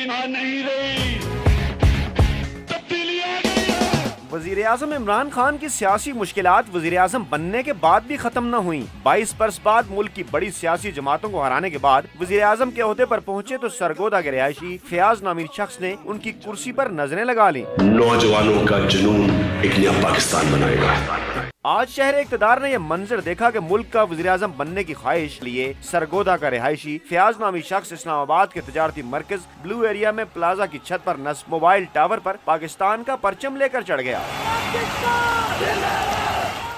नहीं रही, तब्दीली आ गई है। वजीर आजम इमरान खान की सियासी मुश्किलात वजीर आजम बनने के बाद भी खत्म न हुई। 22 बरस बाद मुल्क की बड़ी सियासी जमातों को हराने के बाद वजीर आजम के ओहदे पर पहुंचे तो सरगोदा के रिहायशी फयाज नामी शख्स ने उनकी कुर्सी पर नजरें लगा ली। नौजवानों का जुनून एक नया पाकिस्तान बनाएगा। आज शहर इक़्तिदार ने यह मंजर देखा कि मुल्क का वज़ीर आज़म बनने की ख्वाहिश लिए सरगोदा का रिहायशी फयाज नामी शख्स इस्लामाबाद के तजारती मरकज ब्लू एरिया में प्लाजा की छत पर नस्ब मोबाइल टावर पर पाकिस्तान का परचम लेकर चढ़ गया।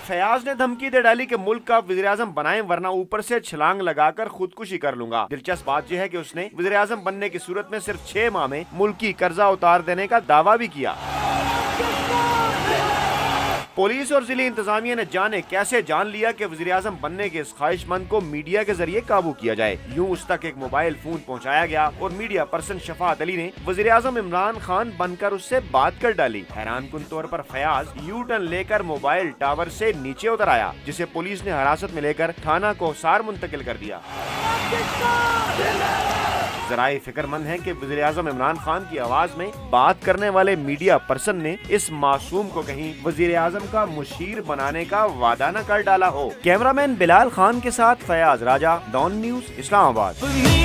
फयाज ने धमकी दे डाली कि मुल्क का वज़ीर आज़म बनाएं वरना ऊपर से छलांग लगाकर खुदकुशी कर लूंगा। दिलचस्प बात यह है कि उसने वज़ीर आज़म बनने की सूरत में सिर्फ 6 माह में मुल्क की कर्जा उतार देने का दावा भी किया। पुलिस और जिले इंतजामिया ने जाने कैसे जान लिया कि वज़ीर आज़म बनने के इस ख्वाहिशमंद को मीडिया के जरिए काबू किया जाए। यूं उस तक एक मोबाइल फोन पहुंचाया गया और मीडिया पर्सन शफात अली ने वज़ीर आज़म इमरान खान बनकर उससे बात कर डाली। हैरानकुन तौर पर फयाज यू टर्न लेकर मोबाइल टावर से नीचे उतर आया, जिसे पुलिस ने हिरासत में लेकर थाना कोसार मुंतकिल कर दिया। जराए फिक्रमंद है कि वज़ीर आज़म इमरान खान की आवाज में बात करने वाले मीडिया पर्सन ने इस मासूम को कहीं वज़ीर आज़म का मुशीर बनाने का वादा न कर डाला हो। कैमरामैन बिलाल खान के साथ फयाज राजा, डॉन न्यूज़, इस्लामाबाद।